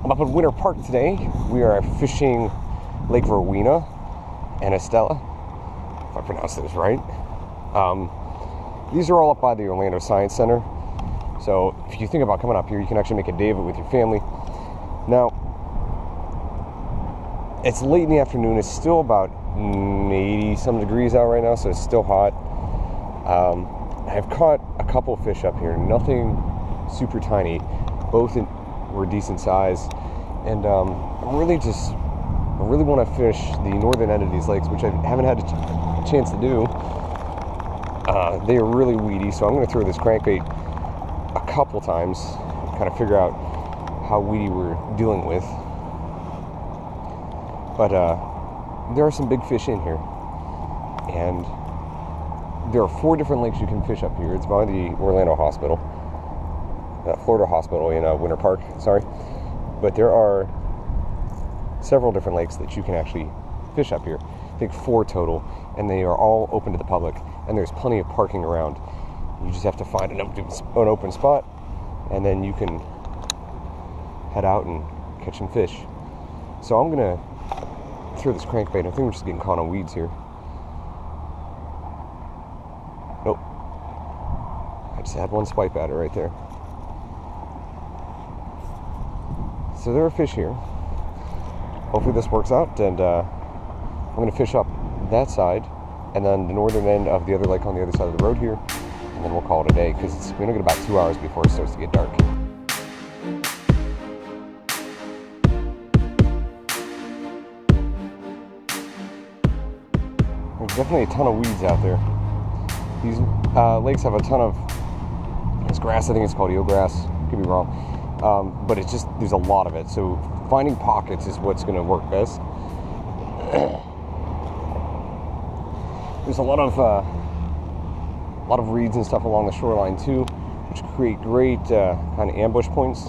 I'm up at Winter Park today. We are fishing Lake Estelle, if I pronounced this right. These are all up by the Orlando Science Center. So if you think about coming up here, you can actually make a day of it with your family. Now, it's late in the afternoon. It's still about 80 some degrees out right now, so it's still hot. I've caught a couple of fish up here, nothing super tiny. Both were decent size, and I really want to fish the northern end of these lakes, which I haven't had a chance to do. They are really weedy, so I'm going to throw this crankbait a couple times, kind of figure out how weedy we're dealing with. But there are some big fish in here, and there are 4 different lakes you can fish up here. It's by the Orlando Hospital, Florida Hospital in Winter Park, sorry. But there are several different lakes that you can actually fish up here. I think 4 total, and they are all open to the public, and there's plenty of parking around. You just have to find an open spot, and then you can head out and catch some fish. So I'm gonna throw this crankbait. I think we're just getting caught on weeds here. Nope. I just had one swipe at it right there. So there are fish here. Hopefully this works out, and I'm going to fish up that side, and then the northern end of the other lake on the other side of the road here, and then we'll call it a day, because we're going to get about 2 hours before it starts to get dark. There's definitely a ton of weeds out there. These lakes have a ton of this grass. I think it's called eelgrass. Could be wrong. But it's just, there's a lot of it. So finding pockets is what's going to work best. There's a lot of reeds and stuff along the shoreline too, which create great kind of ambush points.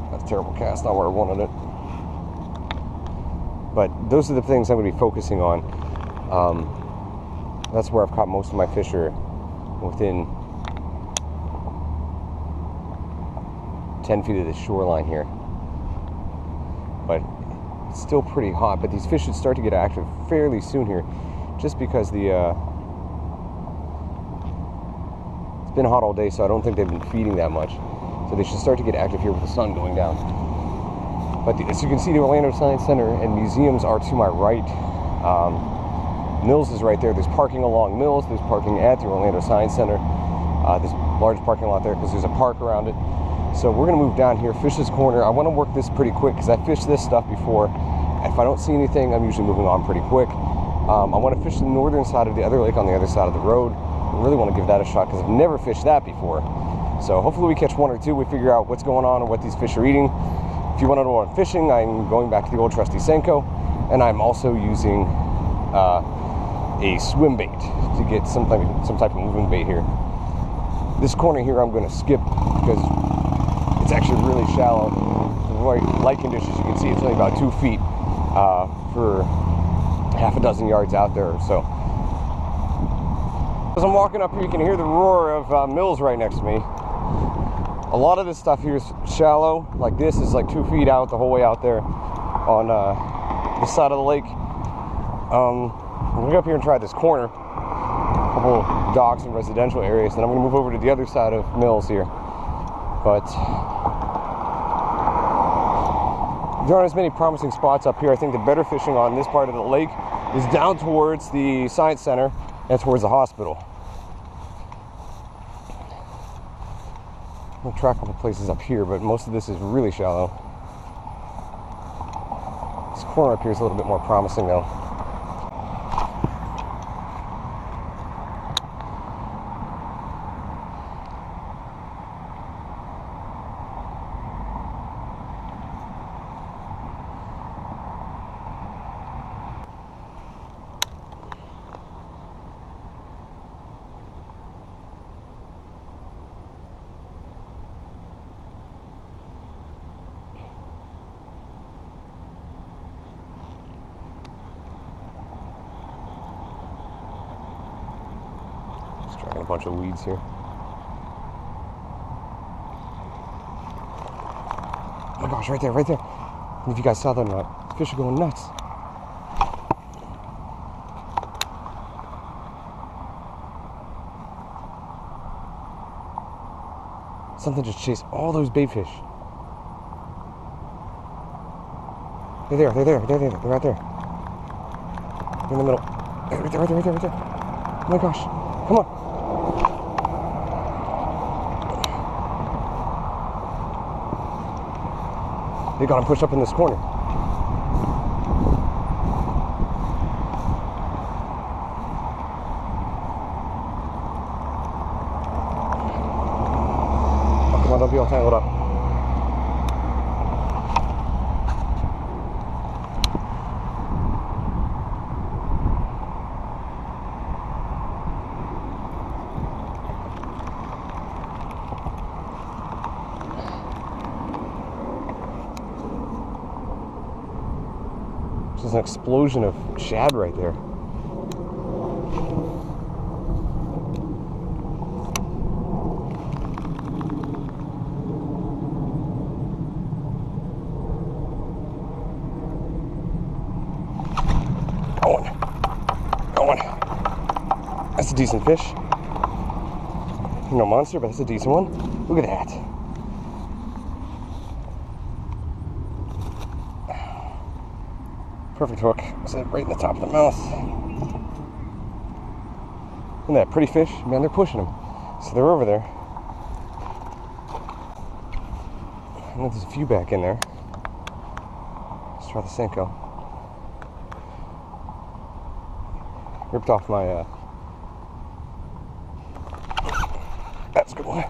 That's a terrible cast, not where I wanted it. But those are the things I'm going to be focusing on. That's where I've caught most of my fish, are within 10 feet of the shoreline here. But it's still pretty hot, but these fish should start to get active fairly soon here, just because it's been hot all day, so I don't think they've been feeding that much. So they should start to get active here with the sun going down. But as you can see, the Orlando Science Center and museums are to my right. Mills is right there. There's parking along Mills. There's parking at the Orlando Science Center. There's a large parking lot there because there's a park around it. So we're going to move down here, fish this corner. I want to work this pretty quick because I fished this stuff before. If I don't see anything, I'm usually moving on pretty quick. I want to fish the northern side of the other lake on the other side of the road. I really want to give that a shot because I've never fished that before. So hopefully we catch 1 or 2. We figure out what's going on and what these fish are eating. If you want to know what I'm fishing, I'm going back to the old trusty Senko, and I'm also using a swim bait to get some type of moving bait here. This corner here I'm going to skip because it's actually really shallow. The light conditions, you can see it's only about 2 feet for half a dozen yards out there. So as I'm walking up here, you can hear the roar of Mills right next to me. A lot of this stuff here is shallow. Like this is like 2 feet out the whole way out there on this side of the lake. I'm gonna go up here and try this corner, a couple docks and residential areas, and I'm gonna move over to the other side of Mills here. But there aren't as many promising spots up here. I think the better fishing on this part of the lake is down towards the Science Center and towards the hospital. I'll try a couple places up here, but most of this is really shallow. This corner up here is a little bit more promising though. Dragging a bunch of weeds here. gosh, right there, right there. And if you guys saw that or not, fish are going nuts. Something just chased all those bait fish. They're there, they're right there. They're in the middle. Right there. Oh my gosh, come on. They got him pushed up in this corner. Oh, come on, don't be all tangled up. There's an explosion of shad right there. Going. That's a decent fish. No monster, but that's a decent one. Look at that. Perfect hook. Set right in the top of the mouth. Isn't that a pretty fish? Man, they're pushing them. So they're over there. I know there's a few back in there. Let's try the Senko. Ripped off my, that's a good one.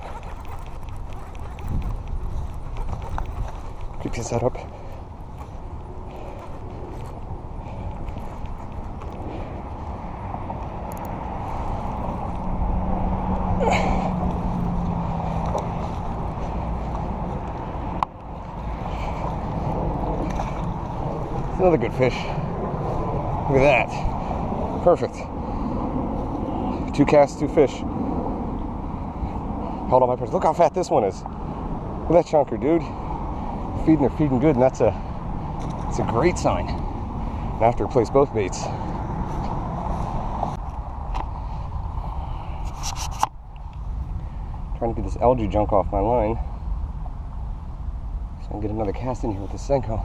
Pick this up. Another good fish. Look at that. Perfect. 2 casts, 2 fish. Hold on my purse. Look how fat this one is. Look at that chunker, dude. They're feeding good, and it's a great sign. And I have to replace both baits. Trying to get this algae junk off my line, so I can get another cast in here with the Senko.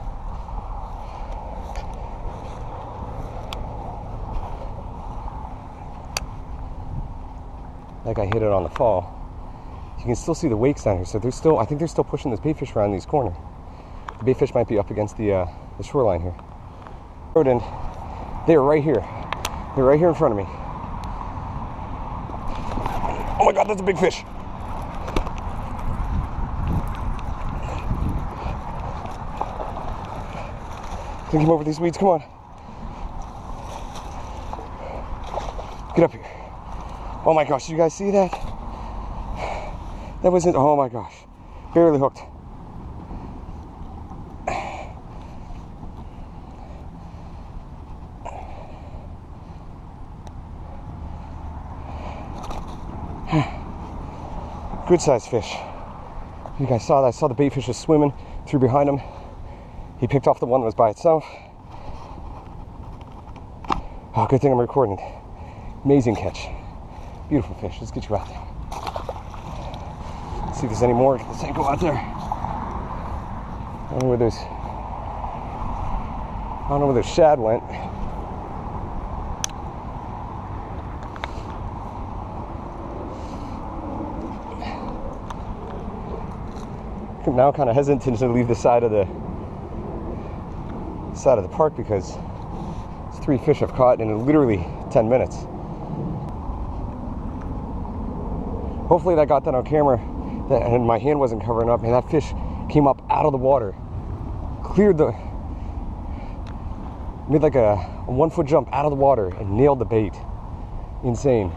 Like I hit it on the fall. You can still see the wakes down here, so they're still, I think they're still pushing this bait fish around these corners. The bait fish might be up against the shoreline here. And they're right here. They're right here in front of me. Oh my God, that's a big fish. Can you come over these weeds? Come on. Get up here. Oh my gosh, did you guys see that? That wasn't, oh my gosh. Barely hooked. Good sized fish. You guys saw that? I saw the bait fish just swimming through behind him. He picked off the one that was by itself. Oh, good thing I'm recording. Amazing catch. Beautiful fish. Let's get you out there. See if there's any more. Get the Senko out there. I don't know where those shad went. I'm now kind of hesitant to leave the side of the park because it's 3 fish I've caught in literally 10 minutes. Hopefully that got that on camera, and my hand wasn't covering up, and that fish came up out of the water, made like a 1-foot jump out of the water and nailed the bait. Insane.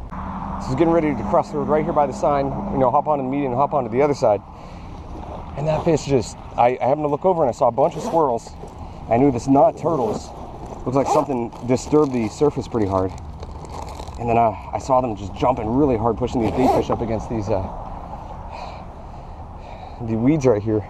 So I was getting ready to cross the road right here by the sign, hop onto the median and hop onto the other side. And that fish just, I happened to look over and I saw a bunch of swirls. I knew this not turtles. Looked like something disturbed the surface pretty hard. And then I saw them just jumping really hard, pushing these bait fish up against these the weeds right here.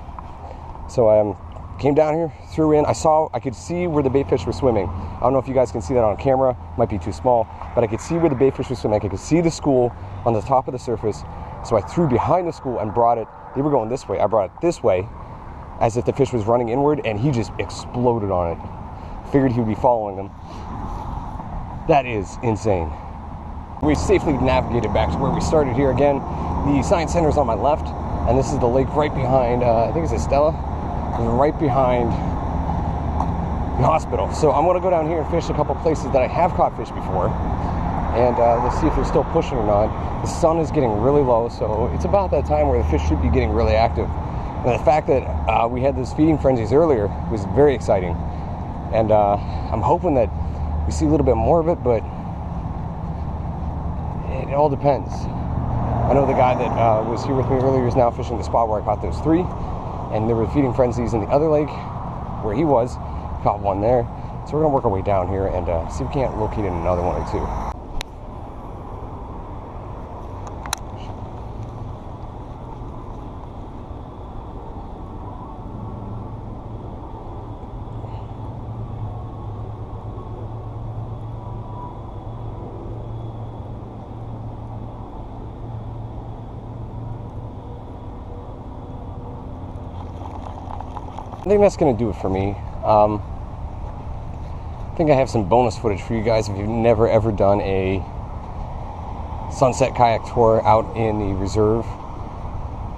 So I came down here, threw in. I could see where the bait fish were swimming. I don't know if you guys can see that on camera. Might be too small, but I could see where the bait fish were swimming. I could see the school on the top of the surface. So I threw behind the school and brought it. They were going this way. I brought it this way, as if the fish was running inward, and he just exploded on it. Figured he would be following them. That is insane. We safely navigated back to where we started here again. The science center is on my left, and this is the lake right behind, I think it's Estelle, right behind the hospital. So I'm going to go down here and fish a couple places that I have caught fish before, and let's see if they're still pushing or not. The sun is getting really low, so it's about that time where the fish should be getting really active. And the fact that we had those feeding frenzies earlier was very exciting, and I'm hoping that we see a little bit more of it, but it all depends. I know the guy that was here with me earlier is now fishing the spot where I caught those 3, and there were feeding frenzies in the other lake where he was. Caught one there. So we're going to work our way down here and see if we can't locate another one or two. I think that's going to do it for me. I think I have some bonus footage for you guys if you've never ever done a sunset kayak tour out in the reserve,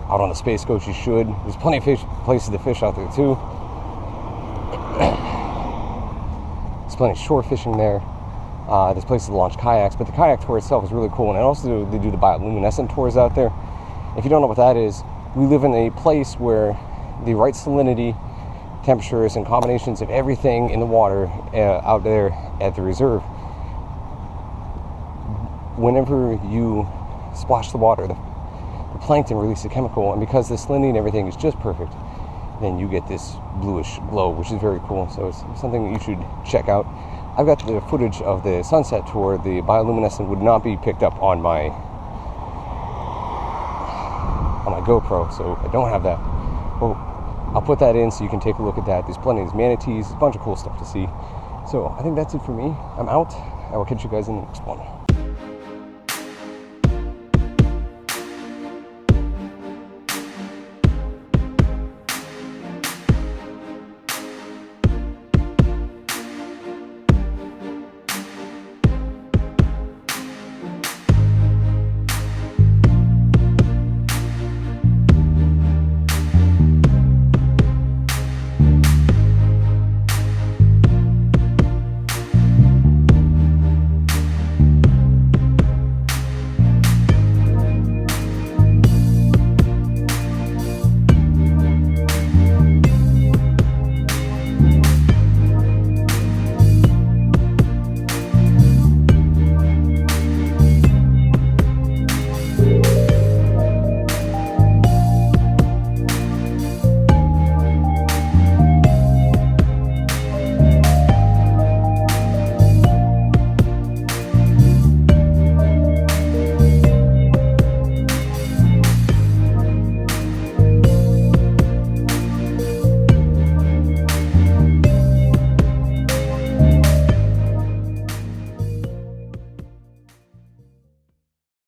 out on the Space Coast. You should. There's plenty of places to fish out there too. There's plenty of shore fishing there. There's places to launch kayaks, but the kayak tour itself is really cool. And also they do the bioluminescent tours out there. If you don't know what that is, we live in a place where the right salinity, temperatures, and combinations of everything in the water out there at the reserve. Whenever you splash the water, the plankton release a chemical, and because the salinity and everything is just perfect, then you get this bluish glow, which is very cool. So it's something that you should check out. I've got the footage of the sunset tour. The bioluminescent would not be picked up on my GoPro, so I don't have that. Well, I'll put that in so you can take a look at that. There's plenty of manatees, a bunch of cool stuff to see. So I think that's it for me. I'm out. I will catch you guys in the next one.